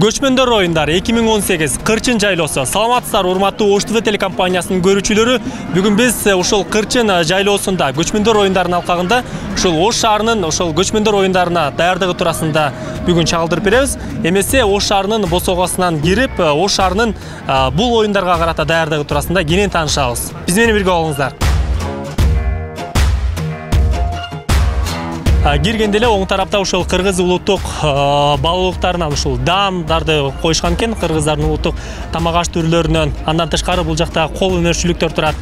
Көчмөндөр оюндары 2018 Кырчын жайлоосу. Саламатсыздар, урматтуу Ош ТВ телекомпаниясынын көрүүчүлөрү. Бүгүн биз ушул Кырчын жайлоосунда көчмөндөр оюндарынын алкагында ушул Ош шаарынын ушул көчмөндөр оюндарына даярдыгы туурасында бүгүн чагылдырып беребиз. Эмесе Ош шаарынын босогосунан кирип, Ош шаарынын бул оюндарга карата даярдыгы туурасында кенен таанышабыз. Биз менен бирге болуңуздар. Киргенде эле оң тарапта ушул кыргыз улуттук баалуулуктарынан ушул даамдарды коюшкан экен, кыргыздардын улуттук тамак аш түрлөрүнөн. Андан тышкары бул жакта кол өнөрчүлүктөр турат.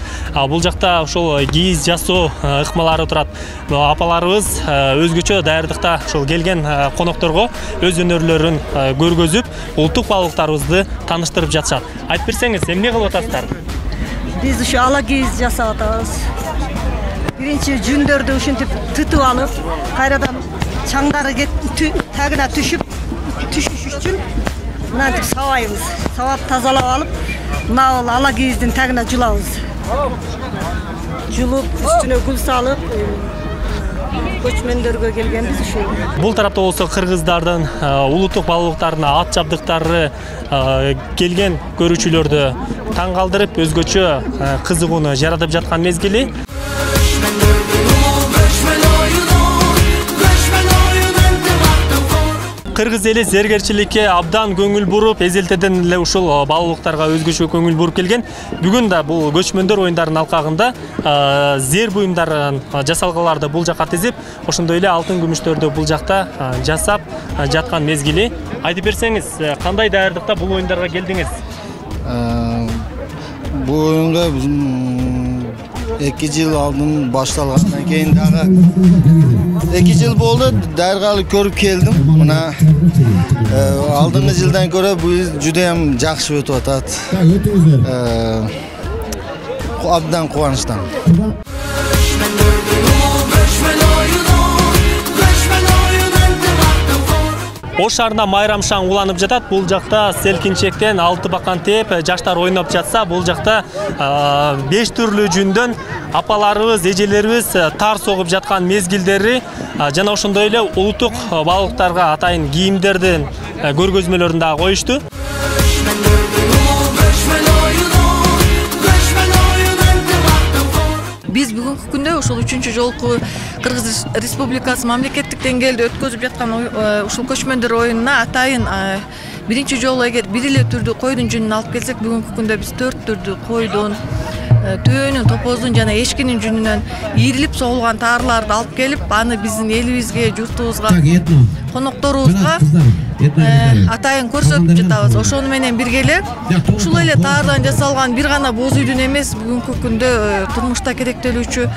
Бул жакта ушул кийиз жасоо ыкмалары турат. Апаларыбыз өзгөчө даярдыкта ушул келген конокторго өз өнөрлөрүн көргөзүп, улуттук баалуулуктарыбызды тааныштырып жатышат. Айтып берсеңиз, эмне кылып атасыздар? Биз ушу ала кийиз жасап атабыз. Биринчи жүндөрдү ушинтип тытып алып, кайрадан чаңдары тагына түшүш үчүн мынантип сабайбыз. Сабап тазалап алып, мына ала кийиздин тагына жулабыз. Жулуп, үстүнө гүл салып, көчмөндөргө келгенбиз ушу. Бул тарапта болсо кыргыздардын улуттук баалуулуктарына ат жабдыктары келген көрүүчүлөрдү таң калтырып, өзгөчө кызыгууну жаратып жаткан мезгили. Кыргыз эли зергерчиликке абдан көңүл буруп, эзелтеден эле ушул баалуулуктарга өзгөчө көңүл буруп келген. Бүгүн да бул көчмөндөр оюндарынын алкагында зер буюмдарын жасалгаларды бул жакка тизип, ошондой эле алтын күмүштөрдү бул жакта жасап жаткан мезгили. Айтып берсеңиз, кандай даярдыкта бул оюндарга келдиңиз? Бул оюнга 2 жыл алдын башталгандан кийин дагы 2 жыл болду, даяргалык көрүп келдим. Мына алдыңкы жылдан көрө бул жудайым жакшы өтүп атат. Абдан кубанычтамын. Ош шаарында майрам шаң уланып жатат. Бул жакта селкинчектен 6 бакан тээп жаштар ойноп жатса, бул жакта 5 түрлүү жүндөн апаларыбыз, эжелерибиз тар согуп жаткан мезгилдери жана ошондой эле улуттук баалуулуктарга атайын кийимдердин көргөзмөлөрүн да коюшту. Биз бүгүнкү күндө ушул 3-чү жолку Кыргыз Республикасы мамлекеттик деңгээлде өткөзүп жаткан ушул көчмөндөр оюнуна атайын биринчи жолу эгер бир эле түрдүү койдун жүнүн алып келсек, бүгүнкү күндө биз 4 түрдүү койдун, төөнүн, топоздун жана эшкинин жүнүнөн ийрилип согулган таарларды алып келип, аны биздин элибизге, журтубузга, конокторубузга атайын көрсөтүп жатабыз. Ошону менен бирге эле ушул эле таардан жасалган бир гана боз үйдүн эмес, бүгүнкү күндө турмушта керектелүүчү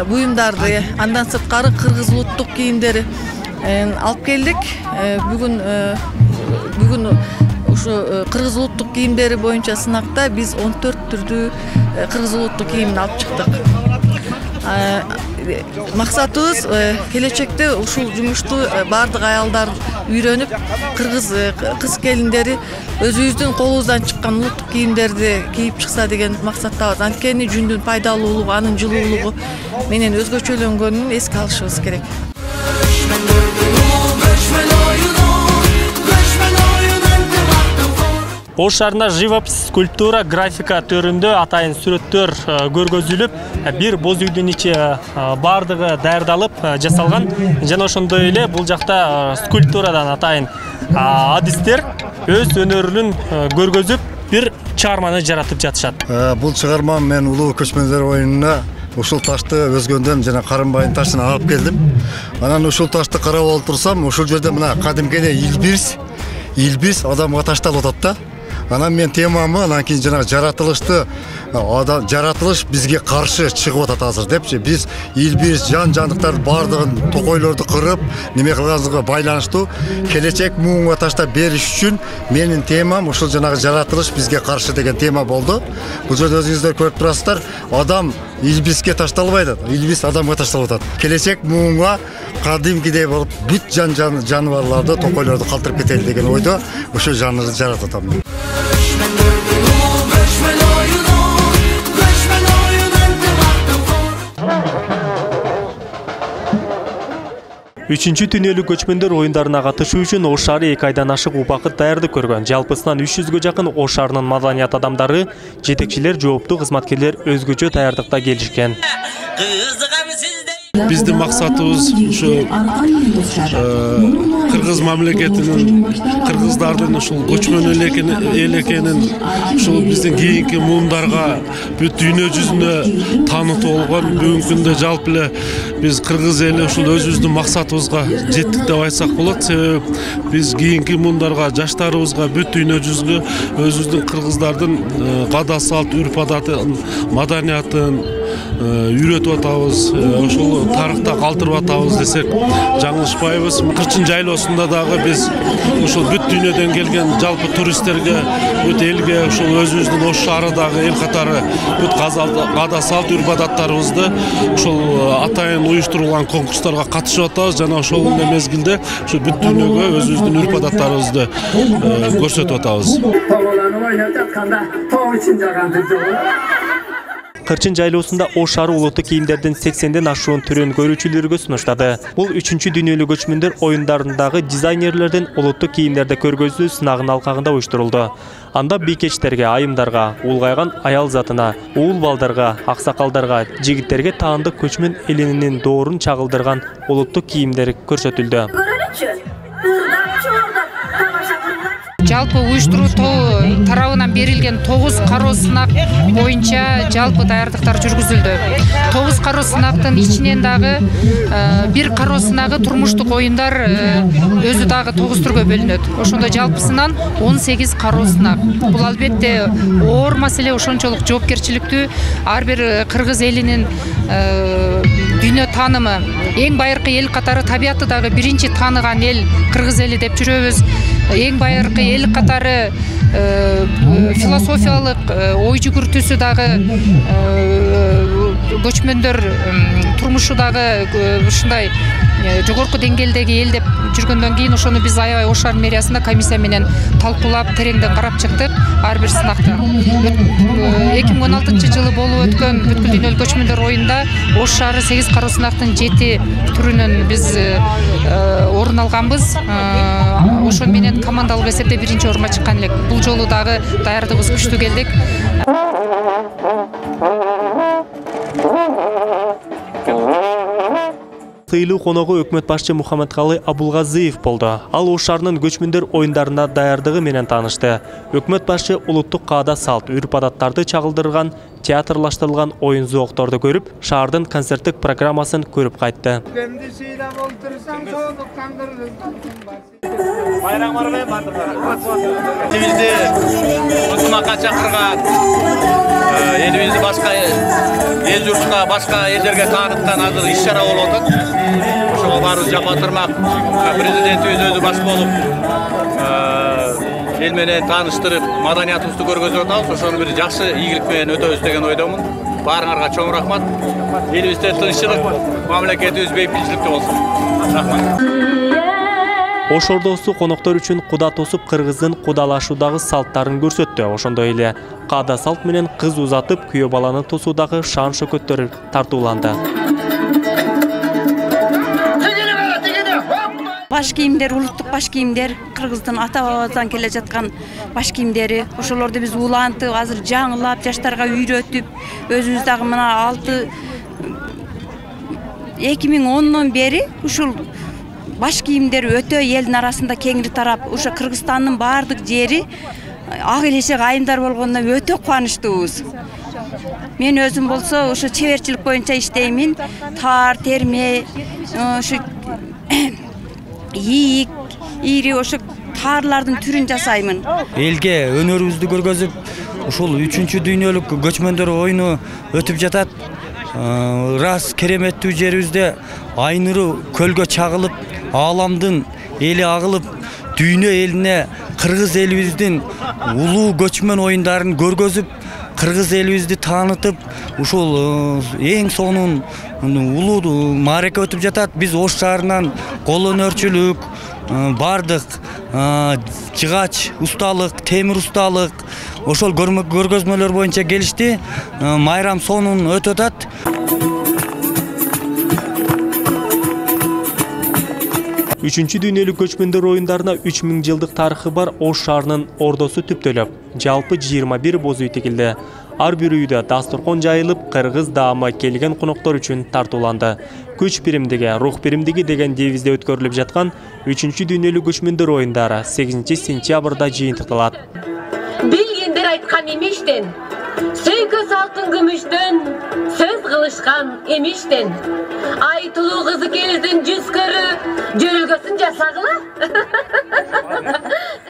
буюмдарды, андан сырткары кыргыз улуттук кийимдери алып келдик. Бүгүн ушу кыргыз улуттук кийимдери боюнча сынакта биз 14 түрдүү кыргыз улуттук кийимин алып чыктык. Максатыбыз келечекте ушул жумушту бардык аялдар үйрөнүп, кыргыз кыз келиндери өзүбүздүн колубуздан чыккан улуттук кийимдерди кийип чыкса деген максаттабыз. Анткени жүндүн пайдалуулугу, анын жылуулугу менен өзгөчөлөнгөнүн эске алышыбыз керек. Ош шаарында живопись, скульптура, графика төрүндө атайын сүрөттөр көргөзүлүп, бир боз үйдүн ичи бардыгы даярдалып жасалган. Жана ошондой эле бул жакта скульптурадан атайын адистер өз өнөрүн көргөзүп, бир чыгарманы жаратып жатышат. Бул чыгарма мен улуу көчмөндөр оюнуна ушул ташты өзгөндөн жана Карымбайдын ташын алып келдим. Анан ушул ташты карап олтурсам, ушул жерде мына кадимки эле илбирс адамга ташталып атат да. Анан мен темамы анан кийин жанагы жаратылыш бизге каршы чыгып атат азыр депчи. Биз илбиз жан-жандыктар бардыгын токойлорду кырып, неме кылганыбызга байланыштуу келечек муунга таштап бериш үчүн менин темам ушул жанагы жаратылыш бизге каршы деген тема болду. Бул жерде өзүңүздөр көрүп турасыздар, адам илбиске ташталбайт, илбис адамга ташталып атат. Келечек муунга кадимкидей болуп бүт жаныбарларды, токойлорду калтырып кетели деген ойдо ошол жанрды жаратып атам. Үчүнчү дүйнөлүк көчмөндөр оюндарына катышуу үчүн Ош шаары 2 айдан ашык убакыт даярдык көргөн. Жалпысынан 300гө жакын Ош шаарынын маданият адамдары, жетекчилер, жооптуу кызматкерлер өзгөчө даярдыкта келишкен. Биздин максатыбыз ушу кыргыз мамлекетинин, кыргыздардын ушул көчмөн эл экенин ушул биздин кийинки муундарга бүт дүйнө жүзүнө таанытып болгон. Бүгүнкү күндө жалпы эле биз кыргыз эли ушул өзүбүздүн максатыбызга жеттик деп айтсак болот. Себеби биз кийинки муундарга, жаштарыбызга, бүт дүйнө жүзүгө өзүбүздүн кыргыздардын када салт, үрп адатын, маданиятын үйрөтүп атабыз. Ошол тарыхта калтырып атабыз десек жаңылышпайбыз. Кырчын жайлоосунда дагы биз ушул бүт дүйнөдөн келген жалпы туристтерге, бүт элге ушул өзүбүздүн Ош шаарындагы эл катары бүт када салт, үрп адаттарыбызды ушул атайын уюштурулган конкурстарга катышып атабыз. Жана ошол эле мезгилде ушул бүт дүйнөгө өзүбүздүн үрп адаттарыбызды көрсөтүп атабыз. Кырчын жайлоосунда Ош шаары улуттук кийимдердин 80ден ашуун түрүн көрүүчүлөргө сунуштады. Бул 3-чү дүйнөлүк көчмөндөр оюндарындагы дизайнерлердин улуттук кийимдерди көргөзүү сынагынын алкагында уюштурулду. Анда бийкечтерге, айымдарга, улгайган аял затына, уул балдарга, аксакалдарга, жигиттерге таандык көчмөн элинин доорун чагылдырган улуттук кийимдер көрсөтүлдү. Жалпы уюштуруу тарабынан берилген 9 кароо сынак боюнча жалпы даярдыктар жүргүзүлдү. 9 кароо сынактын ичинен дагы бир кароо сынагы турмуштук оюндар өзү дагы 9 түргө бөлүнөт. Ошондо жалпысынан 18 кароо сынак. Бул албетте оор маселе, ошончолук жоопкерчиликтүү. Ар бир кыргыз элинин дүйнө таанымы, эң байыркы эл катары табиятты дагы биринчи тааныган эл кыргыз эли деп жүрөбүз. Эң байыркы эл катары философиялык ой жүгүртүүсү дагы көчмөндөр турмушу дагы ушундай жогорку деңгээлдеги эл деп жүргөндөн кийин ошону биз аябай Ош шаар мэриясында комиссия менен талкуулап тереңден карап чыктык ар бир сынакты. 2016-жылы болуп өткөн бүткүл дүйнөлүк көчмөндөр оюнда Ош шаары 8 кароо сынактын 7 түрүнөн биз орун алганбыз. Ошон менен командалык эсепте биринчи орунга чыккан элек. Бул жолу дагы даярдыгыбыз күчтүү келдик. Сыйлуу коногу өкмөт башчы Мухаммедкалы Абулгазиев болду. Ал Ош шаарынын көчмөндөр оюндарына даярдыгы менен таанышты. Өкмөт башчы улуттук каада салт, үрп адаттарды чагылдырган, театрлаштырылган оюн зоокторду көрүп, шаардын концерттик программасын көрүп кайтты. Бизди ыкмакка чакырган, элибизди башка эл журтка, башка элдерге тааныткан азыр иш-чара болуп атат. Ошого баарыбыз жапа турмак. Президентибиз өзү баш болуп, эл менен тааныштырып, маданиятыбызды көргөзүп атабыз. Ошону бир жакшы ийгилик менен өтөбүз деген ойдомун. Баарыңарга чоң рахмат. Элибизде тынччылык, мамлекетибиз бейбитчиликте болсун. Рахмат. Ош ордосу коноктор үчүн куда тосуп кыргыздын кудалашуудагы салттарын көрсөттү. Ошондой эле каада салт менен кыз узатып күйөө баланы тосуудагы шан шөкөттөр тартууланды. Баш кийимдер, улуттук баш кийимдер, кыргыздын ата бабадан келе жаткан баш кийимдери. Ошолорду биз улантып, азыр жаңылап, жаштарга үйрөтүп, өзүбүз дагы мына 2010дон бери ушул баш кийимдер өтө элдин арасында кеңири тарап, ошо Кыргызстандын баардык жери ак элешек айымдар болгондо өтө кубанычтуубуз. Мен өзүм болсо ошо чеберчилик боюнча иштеймин. Тар, терме, ошо ийик, ири ошо таарлардын түрүн жасаймын. Элге өнөрүбүздү көргөзүп, ушул 3-чү дүйнөлүк көчмөндөр оюну өтүп жатат. Рас кереметтүү жерибизде айныруу көлгө чагылып, ааламдын эли агылып, дүйнө элине кыргыз элибиздин улуу көчмөн оюндарын көргөзүп, кыргыз элибизди таанытып, ушул эң сонун улуу маареке өтүп жатат. Биз Ош шаарынан кол өнөрчүлүк, бардык жыгач усталык, темир усталык, ошол көргөзмөлөр боюнча келишти. Майрам сонун өтүп атат. Үчүнчү дүйнөлүк көчмөндөр оюндарына 3000 жылдык тарыхы бар Ош шаарынын ордосу түптөлөп, жалпы 21 боз үй тигилди. Ар бир үйдө дасторкон жайылып, кыргыз даамы келген коноктор үчүн тартууланды. Күч биримдиги, рух биримдиги деген девизде өткөрүлүп жаткан 3-чү дүйнөлүк көчмөндөр оюндары 8 сентябрда жыйынтыкталат. Билгендер айткан эмештен, сөйкөсү алтын күмүштөн, сөз кылышкан эмештен. Айтылуу кызыкебиздин жүз көрү, жөрөлгөсүн жасагыла.